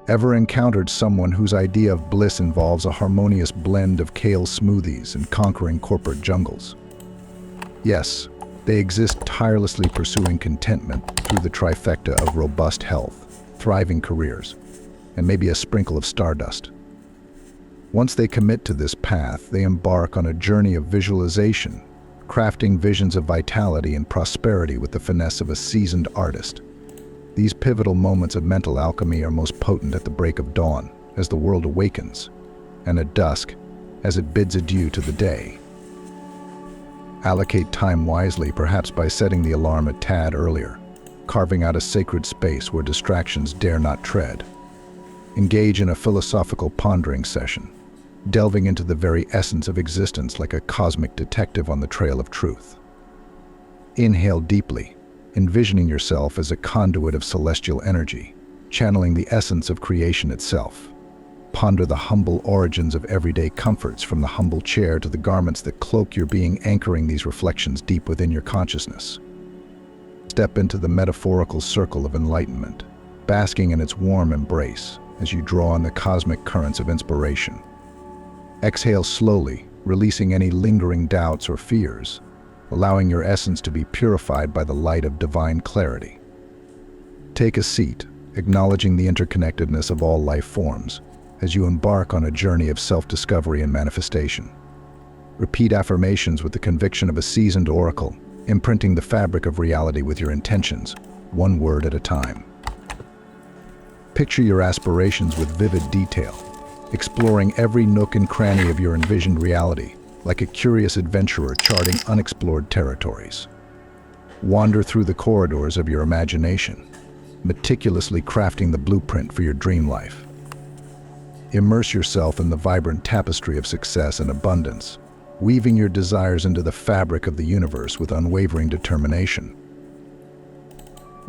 Ever encountered someone whose idea of bliss involves a harmonious blend of kale smoothies and conquering corporate jungles? Yes, they exist tirelessly pursuing contentment through the trifecta of robust health, thriving careers, and maybe a sprinkle of stardust. Once they commit to this path, they embark on a journey of visualization, crafting visions of vitality and prosperity with the finesse of a seasoned artist. These pivotal moments of mental alchemy are most potent at the break of dawn, as the world awakens, and at dusk, as it bids adieu to the day. Allocate time wisely, perhaps by setting the alarm a tad earlier, carving out a sacred space where distractions dare not tread. Engage in a philosophical pondering session, delving into the very essence of existence like a cosmic detective on the trail of truth. Inhale deeply, envisioning yourself as a conduit of celestial energy, channeling the essence of creation itself. Ponder the humble origins of everyday comforts, from the humble chair to the garments that cloak your being, anchoring these reflections deep within your consciousness. Step into the metaphorical circle of enlightenment, basking in its warm embrace as you draw on the cosmic currents of inspiration. Exhale slowly, releasing any lingering doubts or fears, allowing your essence to be purified by the light of divine clarity. Take a seat, acknowledging the interconnectedness of all life forms as you embark on a journey of self-discovery and manifestation. Repeat affirmations with the conviction of a seasoned oracle, imprinting the fabric of reality with your intentions, one word at a time. Picture your aspirations with vivid detail, exploring every nook and cranny of your envisioned reality, like a curious adventurer charting unexplored territories. Wander through the corridors of your imagination, meticulously crafting the blueprint for your dream life. Immerse yourself in the vibrant tapestry of success and abundance, weaving your desires into the fabric of the universe with unwavering determination.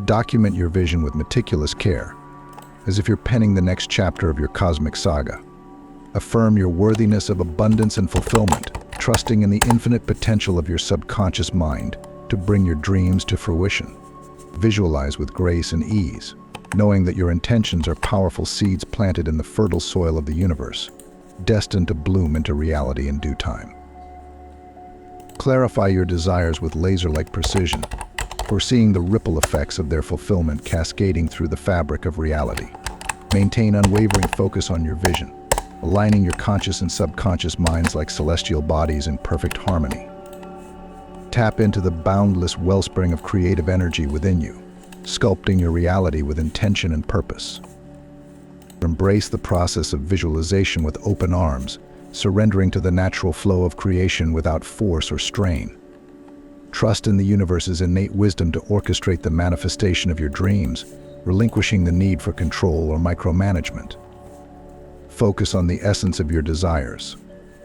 Document your vision with meticulous care, as if you're penning the next chapter of your cosmic saga. Affirm your worthiness of abundance and fulfillment, trusting in the infinite potential of your subconscious mind to bring your dreams to fruition. Visualize with grace and ease, knowing that your intentions are powerful seeds planted in the fertile soil of the universe, destined to bloom into reality in due time. Clarify your desires with laser-like precision, foreseeing the ripple effects of their fulfillment cascading through the fabric of reality. Maintain unwavering focus on your vision, aligning your conscious and subconscious minds like celestial bodies in perfect harmony. Tap into the boundless wellspring of creative energy within you, sculpting your reality with intention and purpose. Embrace the process of visualization with open arms, surrendering to the natural flow of creation without force or strain. Trust in the universe's innate wisdom to orchestrate the manifestation of your dreams, relinquishing the need for control or micromanagement. Focus on the essence of your desires,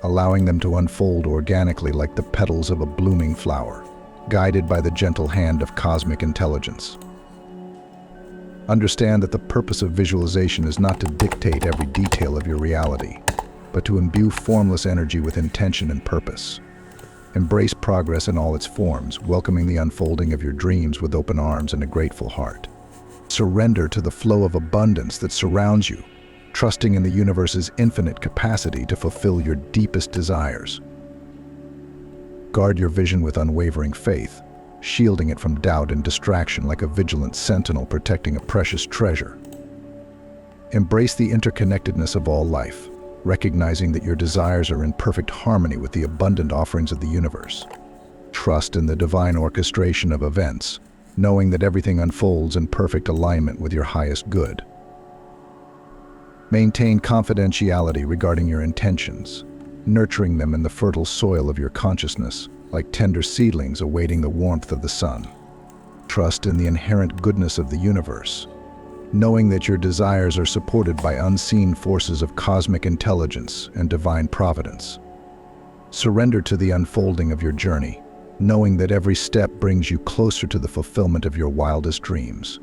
allowing them to unfold organically like the petals of a blooming flower, guided by the gentle hand of cosmic intelligence. Understand that the purpose of visualization is not to dictate every detail of your reality, but to imbue formless energy with intention and purpose. Embrace progress in all its forms, welcoming the unfolding of your dreams with open arms and a grateful heart. Surrender to the flow of abundance that surrounds you, trusting in the universe's infinite capacity to fulfill your deepest desires. Guard your vision with unwavering faith, shielding it from doubt and distraction like a vigilant sentinel protecting a precious treasure. Embrace the interconnectedness of all life, recognizing that your desires are in perfect harmony with the abundant offerings of the universe. Trust in the divine orchestration of events, knowing that everything unfolds in perfect alignment with your highest good. Maintain confidentiality regarding your intentions, nurturing them in the fertile soil of your consciousness, like tender seedlings awaiting the warmth of the sun. Trust in the inherent goodness of the universe, knowing that your desires are supported by unseen forces of cosmic intelligence and divine providence. Surrender to the unfolding of your journey, knowing that every step brings you closer to the fulfillment of your wildest dreams.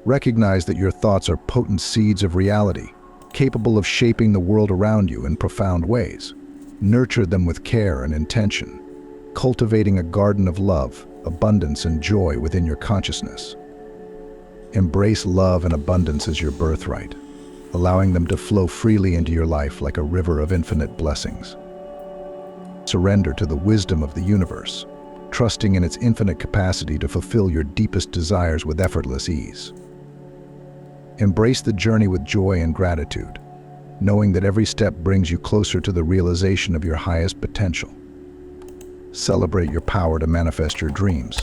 Recognize that your thoughts are potent seeds of reality, capable of shaping the world around you in profound ways. Nurture them with care and intention, cultivating a garden of love, abundance, and joy within your consciousness. Embrace love and abundance as your birthright, allowing them to flow freely into your life like a river of infinite blessings. Surrender to the wisdom of the universe, trusting in its infinite capacity to fulfill your deepest desires with effortless ease. Embrace the journey with joy and gratitude, knowing that every step brings you closer to the realization of your highest potential. Celebrate your power to manifest your dreams,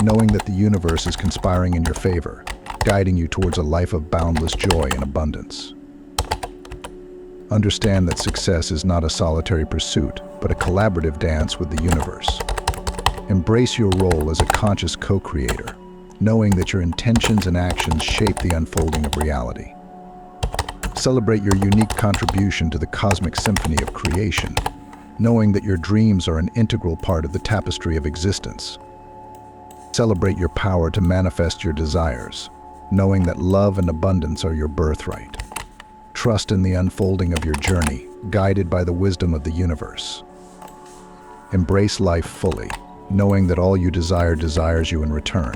knowing that the universe is conspiring in your favor, guiding you towards a life of boundless joy and abundance. Understand that success is not a solitary pursuit, but a collaborative dance with the universe. Embrace your role as a conscious co-creator, knowing that your intentions and actions shape the unfolding of reality. Celebrate your unique contribution to the cosmic symphony of creation, knowing that your dreams are an integral part of the tapestry of existence. Celebrate your power to manifest your desires, knowing that love and abundance are your birthright. Trust in the unfolding of your journey, guided by the wisdom of the universe. Embrace life fully, knowing that all you desire desires you in return,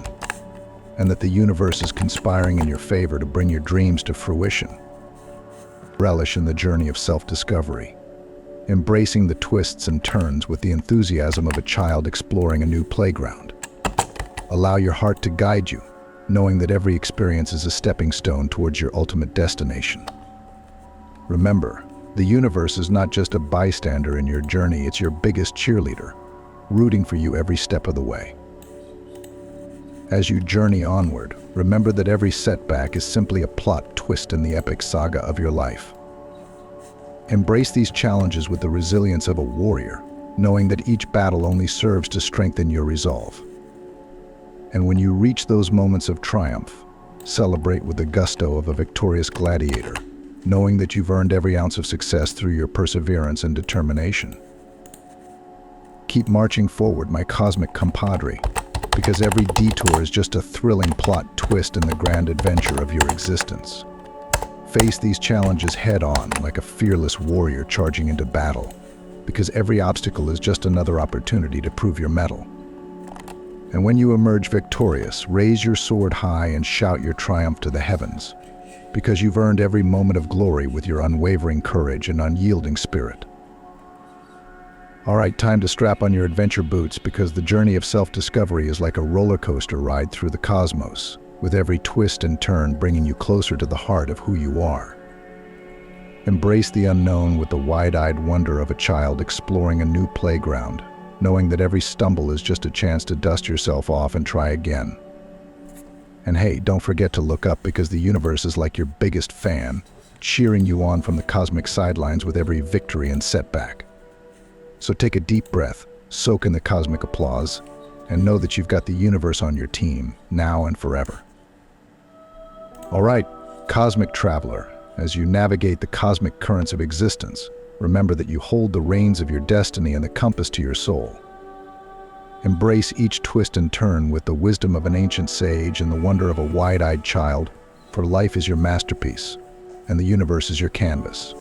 and that the universe is conspiring in your favor to bring your dreams to fruition. Relish in the journey of self-discovery, embracing the twists and turns with the enthusiasm of a child exploring a new playground. Allow your heart to guide you, knowing that every experience is a stepping stone towards your ultimate destination. Remember, the universe is not just a bystander in your journey, it's your biggest cheerleader, rooting for you every step of the way. As you journey onward, remember that every setback is simply a plot twist in the epic saga of your life. Embrace these challenges with the resilience of a warrior, knowing that each battle only serves to strengthen your resolve. And when you reach those moments of triumph, celebrate with the gusto of a victorious gladiator, knowing that you've earned every ounce of success through your perseverance and determination. Keep marching forward, my cosmic compadre, because every detour is just a thrilling plot twist in the grand adventure of your existence. Face these challenges head-on like a fearless warrior charging into battle, because every obstacle is just another opportunity to prove your mettle. And when you emerge victorious, raise your sword high and shout your triumph to the heavens, because you've earned every moment of glory with your unwavering courage and unyielding spirit. All right, time to strap on your adventure boots, because the journey of self-discovery is like a roller coaster ride through the cosmos, with every twist and turn bringing you closer to the heart of who you are. Embrace the unknown with the wide-eyed wonder of a child exploring a new playground, knowing that every stumble is just a chance to dust yourself off and try again. And hey, don't forget to look up, because the universe is like your biggest fan, cheering you on from the cosmic sidelines with every victory and setback. So take a deep breath, soak in the cosmic applause, and know that you've got the universe on your team, now and forever. All right, cosmic traveler, as you navigate the cosmic currents of existence, remember that you hold the reins of your destiny and the compass to your soul. Embrace each twist and turn with the wisdom of an ancient sage and the wonder of a wide-eyed child, for life is your masterpiece, and the universe is your canvas.